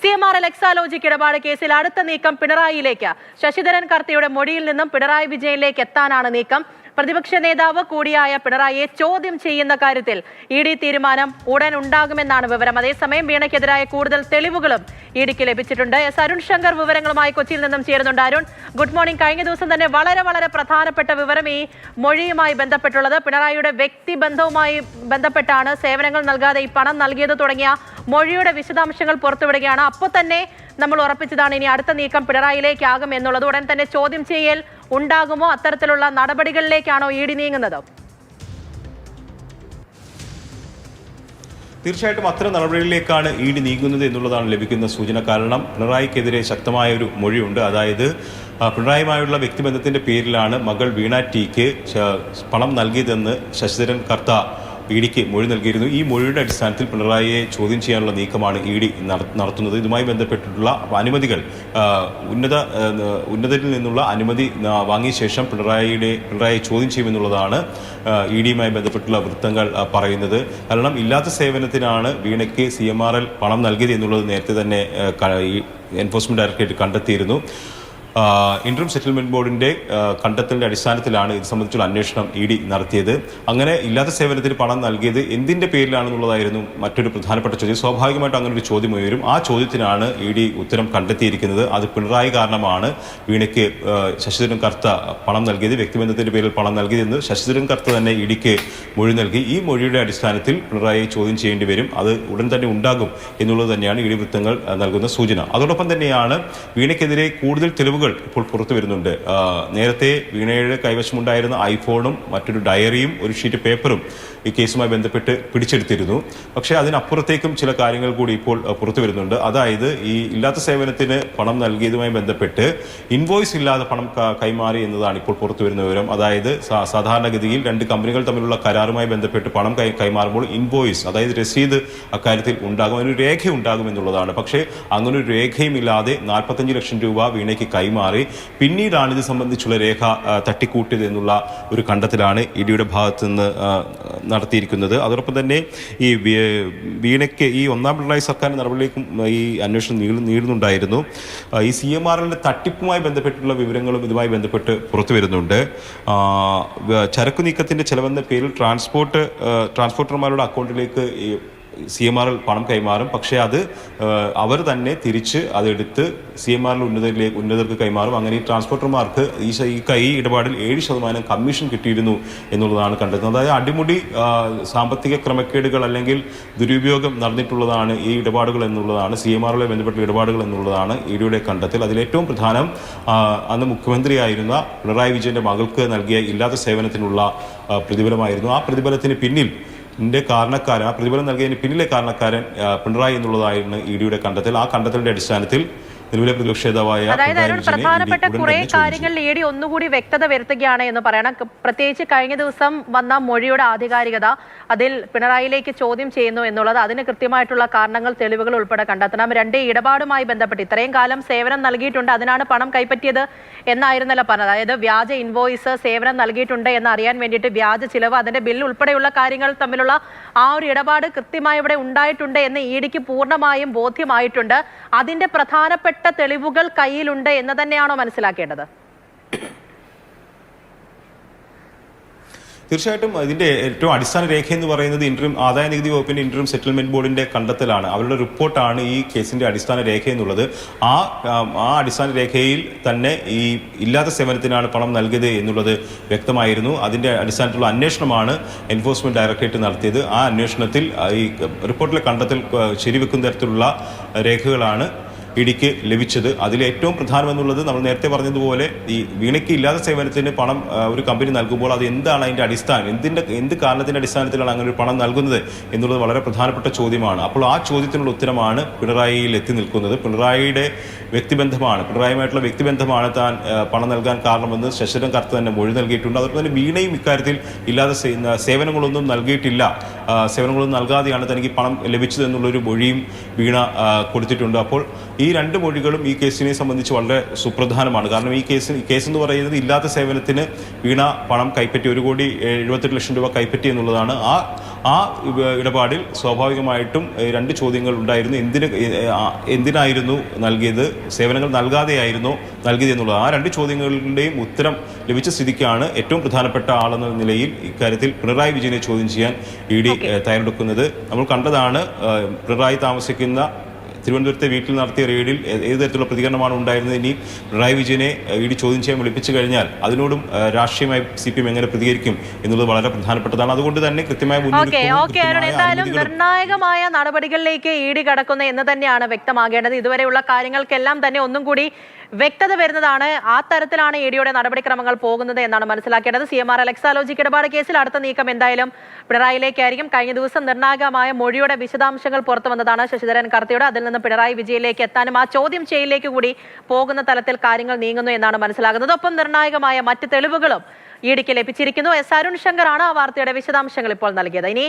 CMRL Exalogic ഇടപാട് കേസിൽ അടുത്ത നീക്കം പിണറായിയിലേക്ക്. ശശിധരൻ കർത്തയുടെ മൊഴിയിൽ നിന്നും പിണറായി വിജയനിലേക്ക് എത്താനാണ് നീക്കം. പ്രതിപക്ഷ നേതാവ് കൂടിയായ പിണറായിയെ ചോദ്യം ചെയ്യുന്ന കാര്യത്തിൽ ED തീരുമാനം ഉടൻ ഉണ്ടാകുമെന്നാണ് വിവരം. അതേസമയം വീണയ്ക്കെതിരായ കൂടുതൽ തെളിവുകളും EDക്ക് ലഭിച്ചിട്ടുണ്ട്. അരുൺ ശങ്കർ വിവരങ്ങളുമായി കൊച്ചിയിൽ നിന്നും ചേരുന്നുണ്ട്. Arun, good morning. കഴിഞ്ഞ ദിവസം തന്നെ വളരെ പ്രധാനപ്പെട്ട വിവരം ഈ മൊഴിയുമായി ബന്ധപ്പെട്ടുള്ളത്. പിണറായിയുടെ വ്യക്തിബന്ധവുമായി ബന്ധപ്പെട്ടാണ് സേവനങ്ങൾ നൽകാതെ ഈ പണം നൽകിയത് തുടങ്ങിയ മൊഴിയുടെ വിശദാംശങ്ങൾ പുറത്തുവിടുകയാണ്. അപ്പോൾ തന്നെ നമ്മൾ ഉറപ്പിച്ചതാണ് ഇനി അടുത്ത നീക്കം പിണറായിയിലേക്കാകും എന്നുള്ളത്. ഉടൻ തന്നെ ചോദ്യം ചെയ്യൽ ഉണ്ടാകുമോ? അത്തരത്തിലുള്ള നടപടികളിലേക്കാണോ ED നീങ്ങുന്നത്? തീർച്ചയായിട്ടും അത്തരം നടപടികളിലേക്കാണ് ED നീങ്ങുന്നത് എന്നുള്ളതാണ് ലഭിക്കുന്ന സൂചന. കാരണം പിണറായിക്കെതിരെ ശക്തമായ ഒരു മൊഴിയുണ്ട്. അതായത് പിണറായിയുമായുള്ള വ്യക്തിബന്ധത്തിന്റെ പേരിലാണ് മകൾ വീണ ടിക്ക് പണം നൽകിയതെന്ന് ശശിധരൻ കർത്ത EDക്ക് മൊഴി നൽകിയിരുന്നു. ഈ മൊഴിയുടെ അടിസ്ഥാനത്തിൽ പിണറായിയെ ചോദ്യം ചെയ്യാനുള്ള നീക്കമാണ് ED നടത്തുന്നത്. ഇതുമായി ബന്ധപ്പെട്ടിട്ടുള്ള അനുമതികൾ ഉന്നതരിൽ നിന്നുള്ള അനുമതി വാങ്ങിയ ശേഷം പിണറായിയെ ചോദ്യം ചെയ്യുമെന്നുള്ളതാണ് EDയുമായി ബന്ധപ്പെട്ടുള്ള വൃത്തങ്ങൾ പറയുന്നത്. കാരണം ഇല്ലാത്ത സേവനത്തിനാണ് വീണയ്ക്ക് CMRL പണം നൽകിയത് എന്നുള്ളത് നേരത്തെ തന്നെ എൻഫോഴ്സ്മെന്റ് ഡയറക്ടറേറ്റ് കണ്ടെത്തിയിരുന്നു. ഇന്ററിം സെറ്റിൽമെന്റ് ബോർഡിന്റെ കണ്ടെത്തലിന്റെ അടിസ്ഥാനത്തിലാണ് ഇത് സംബന്ധിച്ചുള്ള അന്വേഷണം ED നടത്തിയത്. അങ്ങനെ ഇല്ലാത്ത സേവനത്തിന് പണം നൽകിയത് എന്തിന്റെ പേരിലാണെന്നുള്ളതായിരുന്നു മറ്റൊരു പ്രധാനപ്പെട്ട ചോദ്യം. സ്വാഭാവികമായിട്ടും അങ്ങനെ ഒരു ചോദ്യം ഉയരും. ആ ചോദ്യത്തിനാണ് ED ഉത്തരം കണ്ടെത്തിയിരിക്കുന്നത്. അത് പിണറായി കാരണമാണ് വീണയ്ക്ക് ശശിധരൻ കർത്ത പണം നൽകിയത്, വ്യക്തിബന്ധത്തിന്റെ പേരിൽ പണം നൽകിയതെന്ന് ശശിധരൻ കർത്ത തന്നെ EDക്ക് മൊഴി നൽകി. ഈ മൊഴിയുടെ അടിസ്ഥാനത്തിൽ പിണറായിയെ ചോദ്യം ചെയ്യേണ്ടി വരും. അത് ഉടൻ തന്നെ ഉണ്ടാകും എന്നുള്ളത് തന്നെയാണ് ED വൃത്തങ്ങൾ നൽകുന്ന സൂചന. അതോടൊപ്പം തന്നെയാണ് വീണയ്ക്കെതിരെ കൂടുതൽ തെളിവുകൾ ഇപ്പോൾ പുറത്തു വരുന്നുണ്ട്. നേരത്തെ വീണയുടെ കൈവശമുണ്ടായിരുന്ന ഐഫോണും മറ്റൊരു ഡയറിയും ഒരു ഷീറ്റ് പേപ്പറും ഈ കേസുമായി ബന്ധപ്പെട്ട് പിടിച്ചെടുത്തിരുന്നു. പക്ഷേ അതിനപ്പുറത്തേക്കും ചില കാര്യങ്ങൾ കൂടി ഇപ്പോൾ പുറത്തു വരുന്നുണ്ട്. അതായത് ഈ ഇല്ലാത്ത സേവനത്തിന് പണം നൽകിയതുമായി ബന്ധപ്പെട്ട് ഇൻവോയ്സ് ഇല്ലാതെ പണം കൈമാറി എന്നതാണ് ഇപ്പോൾ പുറത്തു വരുന്ന വിവരം. അതായത് സാധാരണഗതിയിൽ രണ്ട് കമ്പനികൾ തമ്മിലുള്ള കരാറുമായി ബന്ധപ്പെട്ട് പണം കൈമാറുമ്പോൾ ഇൻവോയ്സ്, അതായത് രസീത് അക്കാര്യത്തിൽ ഉണ്ടാകും, ഒരു രേഖ ഉണ്ടാകും എന്നുള്ളതാണ്. പക്ഷേ അങ്ങനെ ഒരു രേഖയും ഇല്ലാതെ 45 ലക്ഷം രൂപ വീണയ്ക്ക് കൈമാറി പിന്നീടാണ് ഇത് സംബന്ധിച്ചുള്ള രേഖ തട്ടിക്കൂട്ടിയത് എന്നുള്ള ഒരു കണ്ടെത്തലാണ് EDയുടെ ഭാഗത്തു നിന്ന് നടത്തിയിരിക്കുന്നത്. അതോടൊപ്പം തന്നെ ഈ വീണയ്ക്ക് ഈ ഒന്നാം പിണറായി സർക്കാരിന്റെ നടപടിയിലേക്കും ഈ അന്വേഷണം നീളുന്നുണ്ടായിരുന്നു. ഈ CMRLന്റെ തട്ടിപ്പുമായി ബന്ധപ്പെട്ടുള്ള വിവരങ്ങളും ഇതുമായി ബന്ധപ്പെട്ട് പുറത്തു വരുന്നുണ്ട്. ചരക്കു നീക്കത്തിന്റെ ചെലവെന്ന പേരിൽ ട്രാൻസ്പോർട്ടർമാരുടെ അക്കൗണ്ടിലേക്ക് CMRL പണം കൈമാറും. പക്ഷേ അത് അവർ തന്നെ തിരിച്ച് അതെടുത്ത് CMRL ഉന്നതർക്ക് കൈമാറും. അങ്ങനെ ഈ ട്രാൻസ്പോർട്ടർമാർക്ക് ഈ ഇടപാടിൽ 7% കമ്മീഷൻ കിട്ടിയിരുന്നു എന്നുള്ളതാണ് കണ്ടെത്തുന്നത്. അതായത് അടിമുടി സാമ്പത്തിക ക്രമക്കേടുകൾ അല്ലെങ്കിൽ ദുരുപയോഗം നടന്നിട്ടുള്ളതാണ് ഈ ഇടപാടുകൾ എന്നുള്ളതാണ്, CMRL ബന്ധപ്പെട്ട ഇടപാടുകൾ എന്നുള്ളതാണ് EDയുടെ കണ്ടെത്തൽ. അതിലേറ്റവും പ്രധാനം അന്ന് മുഖ്യമന്ത്രിയായിരുന്ന പിണറായി വിജയന്റെ മകൾക്ക് നൽകിയ ഇല്ലാത്ത സേവനത്തിനുള്ള പ്രതിഫലമായിരുന്നു. ആ പ്രതിഫലത്തിന് പിന്നിൽ ആ പ്രതിഫലം നൽകിയതിന് പിന്നിലെ കാരണക്കാരൻ പിണറായി എന്നുള്ളതായിരുന്നു EDയുടെ കണ്ടെത്തൽ. ആ കണ്ടെത്തലിന്റെ അടിസ്ഥാനത്തിൽ നിലവിലെ പ്രതിപക്ഷ നേതാവായ പ്രധാനപ്പെട്ട കുറെ കാര്യങ്ങളിൽ ED ഒന്നുകൂടി വ്യക്തത വരുത്തുകയാണ് എന്ന് പറയണം. പ്രത്യേകിച്ച് കഴിഞ്ഞ ദിവസം വന്ന മൊഴിയുടെ ആധികാരികത, അതിൽ പിണറായിയിലേക്ക് ചോദ്യം ചെയ്യുന്നു എന്നുള്ളത്, അതിന് കൃത്യമായിട്ടുള്ള കാരണങ്ങൾ, തെളിവുകൾ ഉൾപ്പെടെ കണ്ടെത്തണം. രണ്ട് ഇടപാടുമായി ബന്ധപ്പെട്ട് ഇത്രയും കാലം സേവനം നൽകിയിട്ടുണ്ട്, അതിനാണ് പണം കൈപ്പറ്റിയത് എന്നായിരുന്നല്ലോ പറഞ്ഞത്. അതായത് വ്യാജ ഇൻവോയ്സ്, സേവനം നൽകിയിട്ടുണ്ട് എന്ന് അറിയാൻ വേണ്ടിയിട്ട് വ്യാജ ചിലവ്, അതിന്റെ ബില്ല് ഉൾപ്പെടെയുള്ള കാര്യങ്ങൾ തമ്മിലുള്ള ആ ഒരു ഇടപാട് കൃത്യമായി ഇവിടെ ഉണ്ടായിട്ടുണ്ട് എന്ന് EDക്ക് പൂർണ്ണമായും ബോധ്യമായിട്ടുണ്ട്. അതിന്റെ പ്രധാനപ്പെട്ട തെളിവുകൾ കയ്യിലുണ്ട് എന്ന് തന്നെയാണോ മനസ്സിലാക്കേണ്ടത്? തീർച്ചയായിട്ടും ഇതിന്റെ ഏറ്റവും അടിസ്ഥാന രേഖ എന്ന് പറയുന്നത് ആദായ നികുതി വകുപ്പിന്റെ ഇന്ററിം സെറ്റിൽമെന്റ് ബോർഡിന്റെ കണ്ടെത്തലാണ്. അവരുടെ റിപ്പോർട്ടാണ് ഈ കേസിന്റെ അടിസ്ഥാന രേഖ എന്നുള്ളത്. ആ അടിസ്ഥാന രേഖയിൽ തന്നെ ഈ ഇല്ലാത്ത സേവനത്തിനാണ് പണം നൽകിയത് എന്നുള്ളത് വ്യക്തമായിരുന്നു. അതിന്റെ അടിസ്ഥാനത്തിലുള്ള അന്വേഷണമാണ് എൻഫോഴ്സ്മെന്റ് ഡയറക്ടറേറ്റ് നടത്തിയത്. ആ അന്വേഷണത്തിൽ ഈ റിപ്പോർട്ടിലെ കണ്ടെത്തൽ ശരിവെക്കുന്ന തരത്തിലുള്ള രേഖകളാണ് EDക്ക് ലഭിച്ചത്. അതിൽ ഏറ്റവും പ്രധാനമെന്നുള്ളത് നമ്മൾ നേരത്തെ പറഞ്ഞതുപോലെ ഈ വീണയ്ക്ക് ഇല്ലാത്ത സേവനത്തിന് പണം ഒരു കമ്പനി നൽകുമ്പോൾ അത് എന്താണ് അതിൻ്റെ അടിസ്ഥാനം, എന്ത് കാരണത്തിൻ്റെ അടിസ്ഥാനത്തിലാണ് അങ്ങനെ ഒരു പണം നൽകുന്നത് എന്നുള്ളത് വളരെ പ്രധാനപ്പെട്ട ചോദ്യമാണ്. അപ്പോൾ ആ ചോദ്യത്തിനുള്ള ഉത്തരമാണ് പിണറായിയിൽ എത്തി നിൽക്കുന്നത്. പിണറായിയുമായിട്ടുള്ള വ്യക്തിബന്ധമാണ് താൻ പണം നൽകാൻ കാരണമെന്ന് ശശിധരൻ കർത്ത തന്നെ മൊഴി നൽകിയിട്ടുണ്ട്. അതുപോലെ തന്നെ വീണയും ഇക്കാര്യത്തിൽ ഇല്ലാതെ സേവനങ്ങളൊന്നും നൽകിയിട്ടില്ല, സേവനങ്ങളൊന്നും നൽകാതെയാണ് തനിക്ക് പണം ലഭിച്ചത് എന്നുള്ളൊരു മൊഴിയും വീണ കൊടുത്തിട്ടുണ്ട്. അപ്പോൾ ഈ രണ്ട് മൊഴികളും ഈ കേസിനെ സംബന്ധിച്ച് വളരെ സുപ്രധാനമാണ്. കാരണം ഈ കേസ് എന്ന് പറയുന്നത് ഇല്ലാത്ത സേവനത്തിന് വീണ പണം കൈപ്പറ്റി 1,78,00,000 രൂപ കൈപ്പറ്റി എന്നുള്ളതാണ്. ആ ഇടപാടിൽ സ്വാഭാവികമായിട്ടും രണ്ട് ചോദ്യങ്ങൾ ഉണ്ടായിരുന്നു. എന്തിനായിരുന്നു നൽകിയത്, സേവനങ്ങൾ നൽകാതെയായിരുന്നോ നൽകിയത് എന്നുള്ളത്. ആ രണ്ട് ചോദ്യങ്ങളുടെയും ഉത്തരം ലഭിച്ച സ്ഥിതിക്കാണ് ഏറ്റവും പ്രധാനപ്പെട്ട ആളെന്ന നിലയിൽ ഇക്കാര്യത്തിൽ പിണറായി വിജയനെ ചോദ്യം ചെയ്യാൻ ഇ ഡി തയ്യാറെടുക്കുന്നത്. നമ്മൾ കണ്ടതാണ് പിണറായി താമസിക്കുന്ന തിരുവനന്തപുരത്തെ വീട്ടിൽ നടത്തിയ റെയ്ഡിൽ ഏത് തരത്തിലുള്ള പ്രതികരണമാണ് ഉണ്ടായിരുന്നത്. ഇനി പിണറായി വിജയനെ ഇ ഡി ചോദ്യം ചെയ്യാൻ വിളിപ്പിച്ചു കഴിഞ്ഞാൽ അതിനോടും രാഷ്ട്രീയമായി CPM എങ്ങനെ പ്രതികരിക്കും എന്നുള്ളത് വളരെ പ്രധാനപ്പെട്ടതാണ്. അതുകൊണ്ട് തന്നെ കൃത്യമായ എന്തായാലും നിർണായകമായ നടപടികളിലേക്ക് ഇ ഡി കടക്കുന്നു എന്ന് തന്നെയാണ് വ്യക്തമാകേണ്ടത്. ഇതുവരെയുള്ള കാര്യങ്ങൾക്കെല്ലാം തന്നെ ഒന്നും കൂടി വ്യക്തത വരുന്നതാണ്. ആ തരത്തിലാണ് ഇ ഡിയുടെ നടപടിക്രമങ്ങൾ പോകുന്നത് എന്നാണ് മനസ്സിലാക്കേണ്ടത്. CMR എക്സാലോജിക് ഇടപാട് കേസിൽ അടുത്ത നീക്കം എന്തായാലും പിണറായിലേക്കായിരിക്കും. കഴിഞ്ഞ ദിവസം നിർണായകമായ മൊഴിയുടെ വിശദാംശങ്ങൾ പുറത്തു വന്നതാണ് ശശിധരൻ കർത്തിയുടെ. അതിൽ നിന്ന് പിണറായി വിജയനിലേക്ക് എത്താനും ആ ചോദ്യം ചെയ്യലിലേക്ക് കൂടി പോകുന്ന തലത്തിൽ കാര്യങ്ങൾ നീങ്ങുന്നു എന്നാണ് മനസ്സിലാകുന്നത്. ഒപ്പം നിർണായകമായ മറ്റ് തെളിവുകളും ഇ ഡിക്ക് ലഭിച്ചിരിക്കുന്നു. എസ് അരുൺ ശങ്കറാണ് ആ വാർത്തയുടെ വിശദാംശങ്ങൾ ഇപ്പോൾ നൽകിയത്. ഇനി